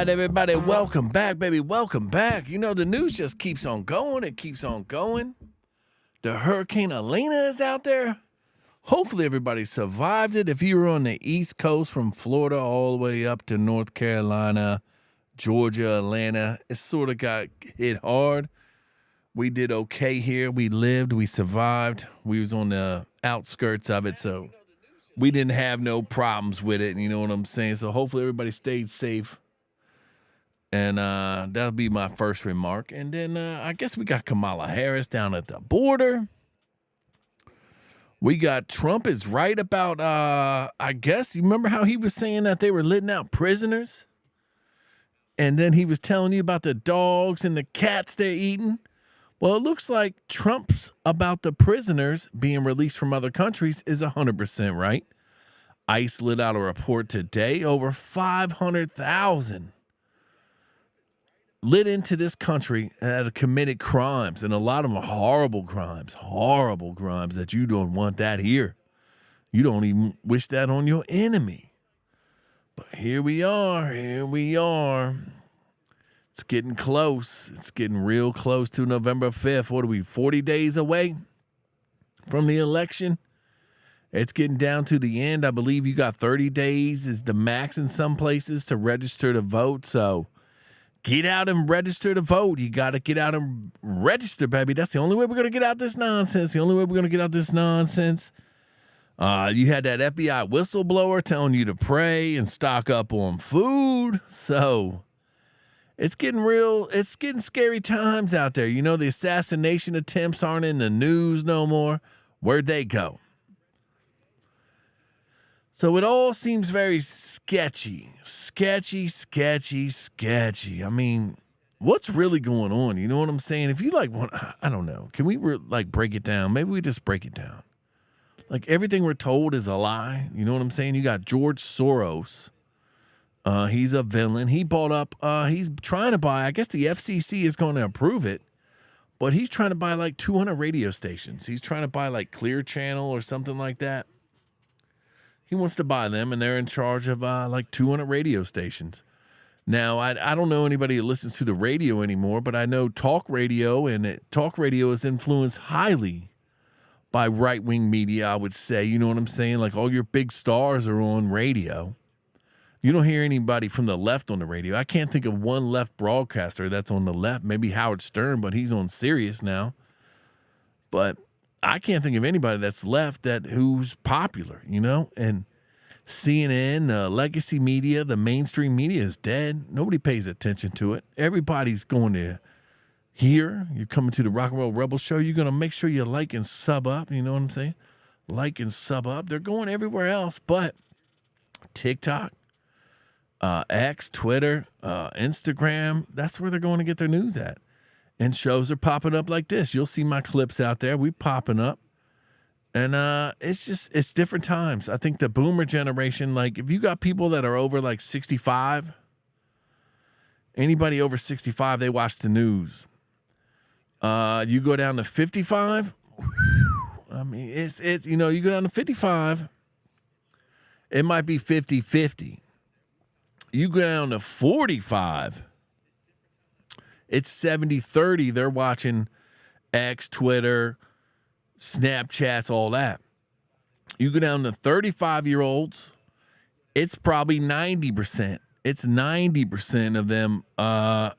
right, everybody, welcome back, baby. Welcome back. You know, the news just keeps on going. It keeps on going. The Hurricane Helene is out there. Hopefully, everybody survived it. If you were on the East Coast from Florida all the way up to North Carolina, Georgia, Atlanta, it sort of got hit hard. We did okay here. We lived. We survived. We was on the outskirts of it, so we didn't have no problems with it. You know what I'm saying? So hopefully everybody stayed safe. And that'll be my first remark. And then I guess we got Kamala Harris down at the border. We got Trump is right about, I guess, you remember how he was saying that they were letting out prisoners? And then he was telling you about the dogs and the cats they're eating. Well, it looks like Trump's about the prisoners being released from other countries is 100% right. ICE let out a report today, over 500,000 lit into this country that have committed crimes, and a lot of them are horrible crimes that you don't want that here. You don't even wish that on your enemy. But here we are. It's getting close. It's getting real close to November 5th. What are we, 40 days away from the election? It's getting down to the end. I believe you got 30 days is the max in some places to register to vote. So get out and register to vote. You got to get out and register, baby. That's the only way we're going to get out this nonsense. You had that FBI whistleblower telling you to pray and stock up on food. So it's getting real. It's getting scary times out there. You know, the assassination attempts aren't in the news no more. Where'd they go? So it all seems very sketchy. I mean, what's really going on? You know what I'm saying? If you want, I don't know. Can we break it down? Maybe we just break it down. Like everything we're told is a lie. You know what I'm saying? You got George Soros. He's a villain. He bought up, he's trying to buy, I guess the FCC is going to approve it, but he's trying to buy 200 radio stations. He's trying to buy Clear Channel or something like that. He wants to buy them, and they're in charge of 200 radio stations. Now, I don't know anybody who listens to the radio anymore, but I know talk radio, and talk radio is influenced highly by right-wing media, I would say. You know what I'm saying? Like all your big stars are on radio. You don't hear anybody from the left on the radio. I can't think of one left broadcaster that's on the left. Maybe Howard Stern, but he's on Sirius now. But I can't think of anybody that's left who's popular, you know? And CNN, legacy media, the mainstream media is dead. Nobody pays attention to it. Everybody's going to here. You're coming to the Rock and Roll Rebel Show. You're going to make sure you like and sub up. You know what I'm saying? Like and sub up. They're going everywhere else but TikTok, X, Twitter, Instagram. That's where they're going to get their news at. And shows are popping up like this. You'll see my clips out there. We popping up. And it's different times. I think the boomer generation, if you got people that are over 65, anybody over 65, they watch the news. You go down to 55, I mean, it's you go down to 55, it might be 50-50. You go down to 45, it's 70-30. They're watching X, Twitter, Snapchats, all that. You go down to 35-year-olds, it's probably 90%. It's 90% of them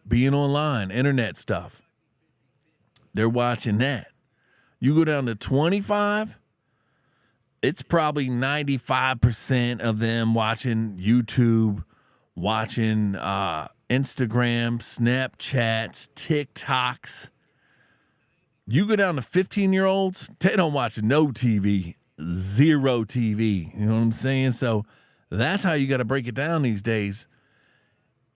being online, internet stuff. They're watching that. You go down to 25, it's probably 95% of them watching YouTube, watching Instagram, Snapchats, TikToks. You go down to 15-year-olds, they don't watch no TV, zero TV. You know what I'm saying? So that's how you got to break it down these days.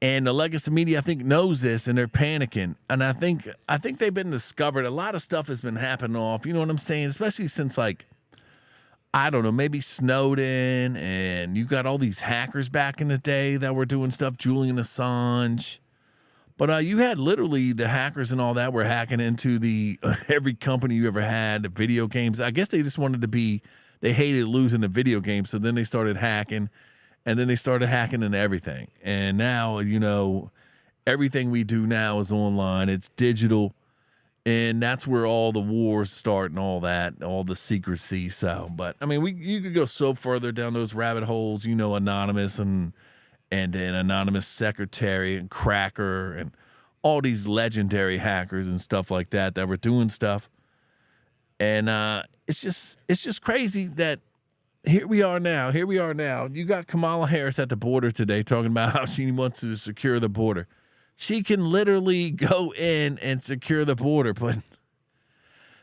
And the legacy media, I think, knows this, and they're panicking. And I think they've been discovered. A lot of stuff has been happening off. You know what I'm saying? Especially since, I don't know, maybe Snowden, and you got all these hackers back in the day that were doing stuff, Julian Assange. But you had literally the hackers and all that were hacking into every company you ever had, the video games. I guess they just wanted to they hated losing the video games, so then they started hacking. And then they started hacking into everything. And now, everything we do now is online. It's digital. And that's where all the wars start and all that, all the secrecy. So, but I mean, you could go so further down those rabbit holes, Anonymous and an Anonymous Secretary and Cracker and all these legendary hackers and stuff like that were doing stuff. And it's just crazy that here we are now. You got Kamala Harris at the border today talking about how she wants to secure the border. She can literally go in and secure the border, but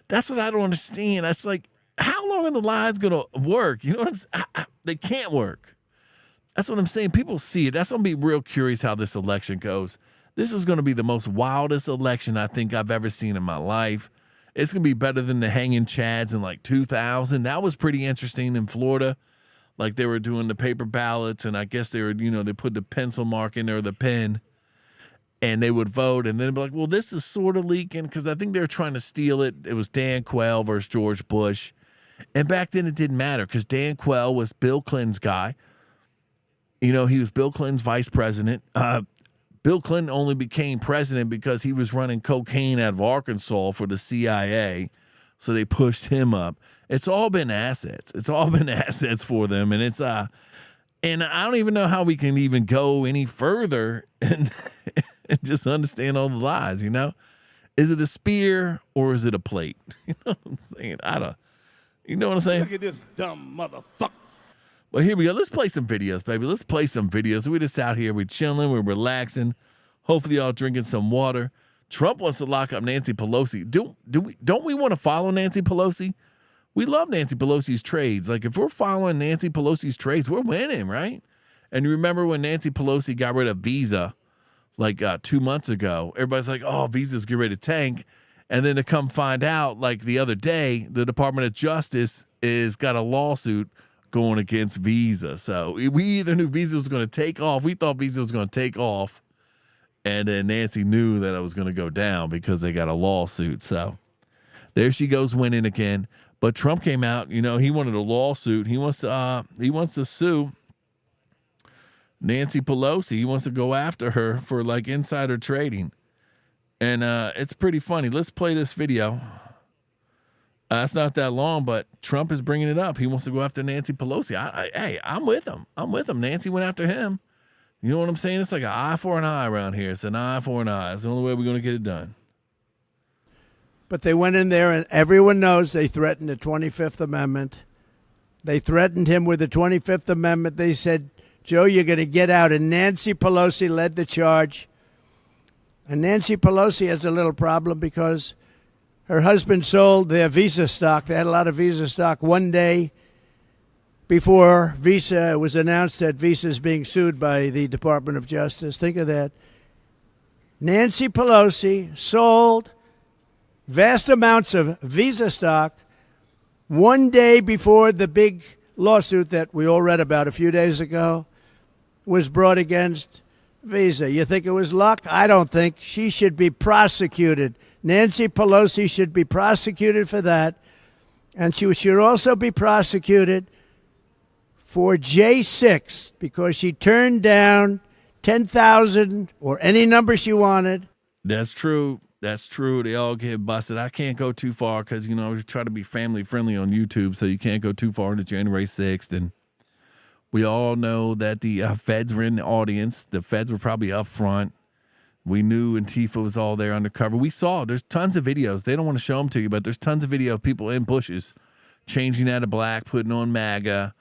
that's what I don't understand. That's like, how long are the lies going to work? You know what I'm saying? They can't work. That's what I'm saying. People see it. That's going to be real curious how this election goes. This is going to be the most wildest election I think I've ever seen in my life. It's going to be better than the hanging chads in like 2000. That was pretty interesting in Florida. Like they were doing the paper ballots, and I guess they were, they put the pencil mark in there, or the pen, and they would vote, and then it'd be like, well, this is sort of leaking, because I think they were trying to steal it. It was Dan Quayle versus George Bush. And back then it didn't matter, because Dan Quayle was Bill Clinton's guy. He was Bill Clinton's vice president. Bill Clinton only became president because he was running cocaine out of Arkansas for the CIA. So they pushed him up. It's all been assets. It's all been assets for them. And and I don't even know how we can even go any further and just understand all the lies, Is it a spear or is it a plate? You know what I'm saying? You know what I'm saying? Look at this dumb motherfucker. Well, here we go. Let's play some videos, baby. Let's play some videos. We're just out here. We're chilling. We're relaxing. Hopefully y'all drinking some water. Trump wants to lock up Nancy Pelosi. Don't we want to follow Nancy Pelosi? We love Nancy Pelosi's trades. Like, if we're following Nancy Pelosi's trades, we're winning, right? And you remember when Nancy Pelosi got rid of Visa, like 2 months ago, everybody's like, oh, Visa's getting ready to tank. And then to come find out, like the other day, the Department of Justice is got a lawsuit going against Visa. So we either knew Visa was going to take off. We thought Visa was going to take off. And then Nancy knew that it was going to go down because they got a lawsuit. So there she goes winning again. But Trump came out, he wanted a lawsuit. He wants to sue Nancy Pelosi. He wants to go after her for like insider trading. And it's pretty funny. Let's play this video. It's not that long, but Trump is bringing it up. He wants to go after Nancy Pelosi. Hey, I'm with him. Nancy went after him. You know what I'm saying? It's like an eye for an eye around here. It's an eye for an eye. It's the only way we're going to get it done. But they went in there, and everyone knows they threatened the 25th Amendment. They threatened him with the 25th Amendment. They said, Joe, you're going to get out. And Nancy Pelosi led the charge. And Nancy Pelosi has a little problem because her husband sold their Visa stock. They had a lot of Visa stock one day before Visa was announced that Visa is being sued by the Department of Justice. Think of that. Nancy Pelosi sold vast amounts of Visa stock one day before the big lawsuit that we all read about a few days ago was brought against Visa. You think it was luck? I don't think. She should be prosecuted. Nancy Pelosi should be prosecuted for that. And she should also be prosecuted for J6 because she turned down 10,000 or any number she wanted. That's true. That's true. They all get busted. I can't go too far because, we try to be family friendly on YouTube, so you can't go too far into January 6th. And we all know that the feds were in the audience. The feds were probably up front. We knew Antifa was all there undercover. We saw there's tons of videos. They don't want to show them to you, but there's tons of video of people in bushes changing out of black, putting on MAGA,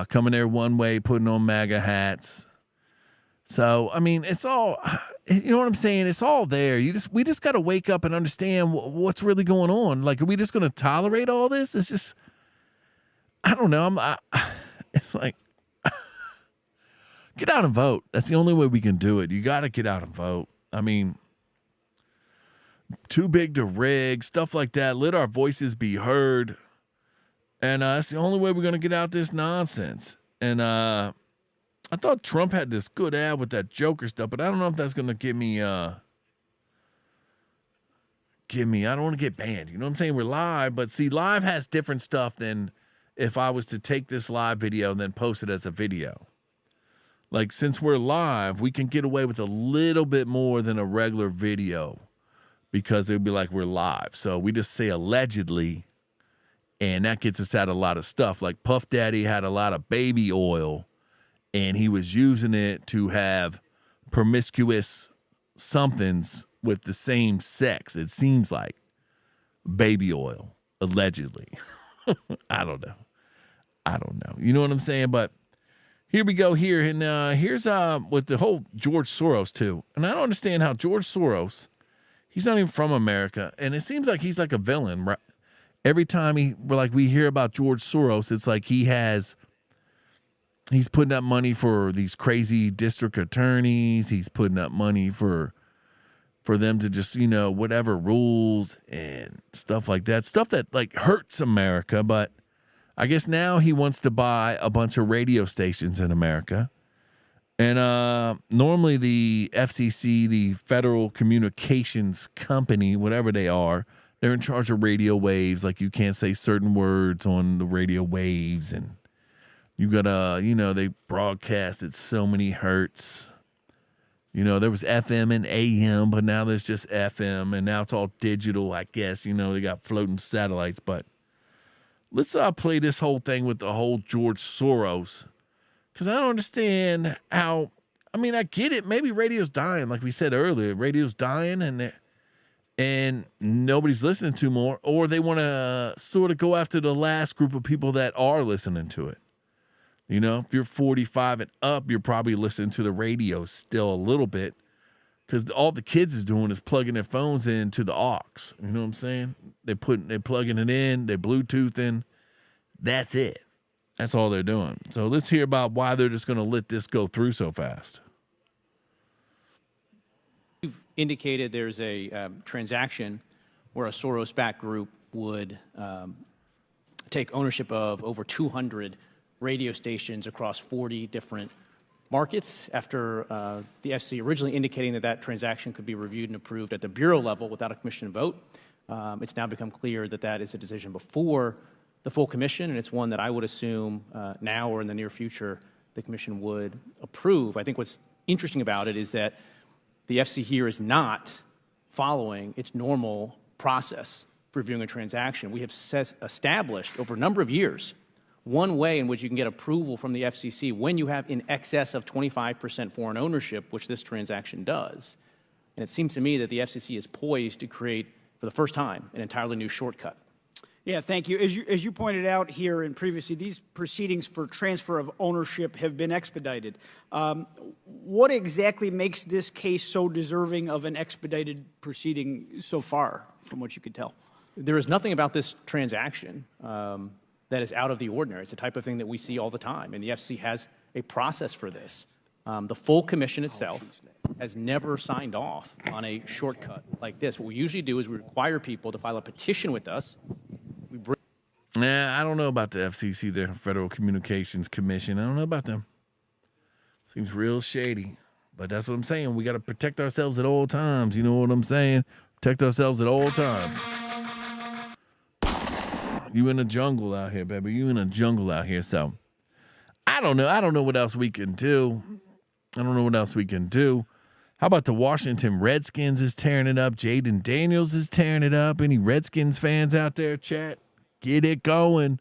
coming there one way, putting on MAGA hats. So, I mean, it's all, you know what I'm saying? It's all there. We just got to wake up and understand what's really going on. Like, are we just going to tolerate all this? It's just, I don't know. It's like, get out and vote. That's the only way we can do it. You got to get out and vote. I mean, too big to rig, stuff like that. Let our voices be heard. And that's the only way we're going to get out this nonsense. And I thought Trump had this good ad with that Joker stuff, but I don't know if that's going to give me, I don't want to get banned. You know what I'm saying? We're live, but see, live has different stuff than if I was to take this live video and then post it as a video. like since we're live, we can get away with a little bit more than a regular video because it would be like we're live. So we just say allegedly, and that gets us out a lot of stuff. Like Puff Daddy had a lot of baby oil, and he was using it to have promiscuous somethings with the same sex. It seems like baby oil, allegedly. I don't know. You know what I'm saying? But here we go here. And here's with the whole George Soros, too. And I don't understand how George Soros, he's not even from America. And it seems like he's like a villain, right? Every time we hear about George Soros, it's like he's putting up money for these crazy district attorneys. He's putting up money for them to just, whatever rules and stuff like that. Stuff that like hurts America. But I guess now he wants to buy a bunch of radio stations in America. And normally the FCC, the Federal Communications Company, whatever they are, they're in charge of radio waves. Like you can't say certain words on the radio waves, and you gotta, they broadcast at so many hertz. There was FM and AM, but now there's just FM, and now it's all digital, I guess. They got floating satellites. But let's play this whole thing with the whole George Soros, because I don't understand how. I mean, I get it. Maybe radio's dying, like we said earlier. Radio's dying, and nobody's listening to more, or they want to sort of go after the last group of people that are listening to it. If you're 45 and up, you're probably listening to the radio still a little bit, because all the kids is doing is plugging their phones into the aux. You know what I'm saying? They're plugging it in, they're Bluetoothing. That's it. That's all they're doing. So let's hear about why they're just going to let this go through so fast. You've indicated there's a transaction where a Soros-backed group would take ownership of over 200 radio stations across 40 different markets after the FCC originally indicating that transaction could be reviewed and approved at the bureau level without a commission vote. It's now become clear that is a decision before the full commission, and it's one that I would assume now or in the near future the commission would approve. I think what's interesting about it is that the FCC here is not following its normal process for reviewing a transaction. We have established over a number of years one way in which you can get approval from the FCC when you have in excess of 25% foreign ownership, which this transaction does. And it seems to me that the FCC is poised to create, for the first time, an entirely new shortcut. Yeah, thank you. As you pointed out here and previously, these proceedings for transfer of ownership have been expedited. What exactly makes this case so deserving of an expedited proceeding so far, from what you could tell? There is nothing about this transaction that is out of the ordinary. It's the type of thing that we see all the time, and the FCC has a process for this. The full commission itself has never signed off on a shortcut like this. What we usually do is we require people to file a petition with us. I don't know about the FCC, the Federal Communications Commission. I don't know about them. Seems real shady, but that's what I'm saying. We got to protect ourselves at all times. You know what I'm saying? Protect ourselves at all times. You in a jungle out here, baby. You in a jungle out here. So I don't know. I don't know what else we can do. How about the Washington Redskins is tearing it up? Jaden Daniels is tearing it up. Any Redskins fans out there, chat? Get it going.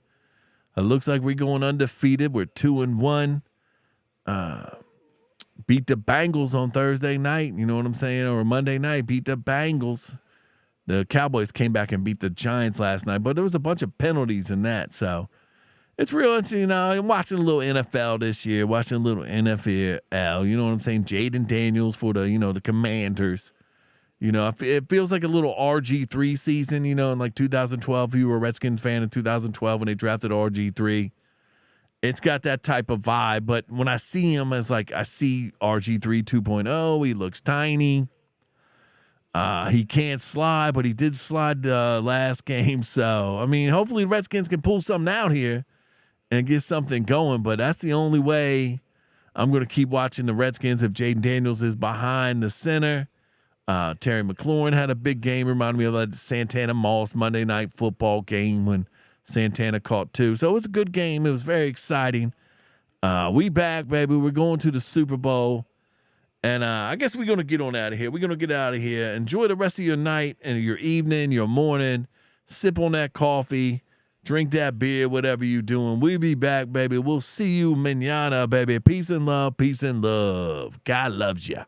It looks like we're going undefeated. We're 2-1. Beat the Bengals on Thursday night. You know what I'm saying? Or Monday night, beat the Bengals. The Cowboys came back and beat the Giants last night, but there was a bunch of penalties in that. So it's real interesting. I'm watching a little NFL this year, watching a little NFL. You know what I'm saying? Jaden Daniels for the Commanders. It feels like a little RG3 season, in like 2012. If you were a Redskins fan in 2012 when they drafted RG3, it's got that type of vibe. But when I see him, it's like I see RG3 2.0. He looks tiny. He can't slide, but he did slide last game. So, hopefully the Redskins can pull something out here and get something going. But that's the only way I'm going to keep watching the Redskins if Jaden Daniels is behind the center. Terry McLaurin had a big game. Reminded me of that Santana Moss Monday Night Football game when Santana caught 2. So it was a good game. It was very exciting. We back, baby. We're going to the Super Bowl. And I guess we're going to get on out of here. We're going to get out of here. Enjoy the rest of your night and your evening, your morning. Sip on that coffee. Drink that beer, whatever you're doing. We'll be back, baby. We'll see you mañana, baby. Peace and love. Peace and love. God loves you.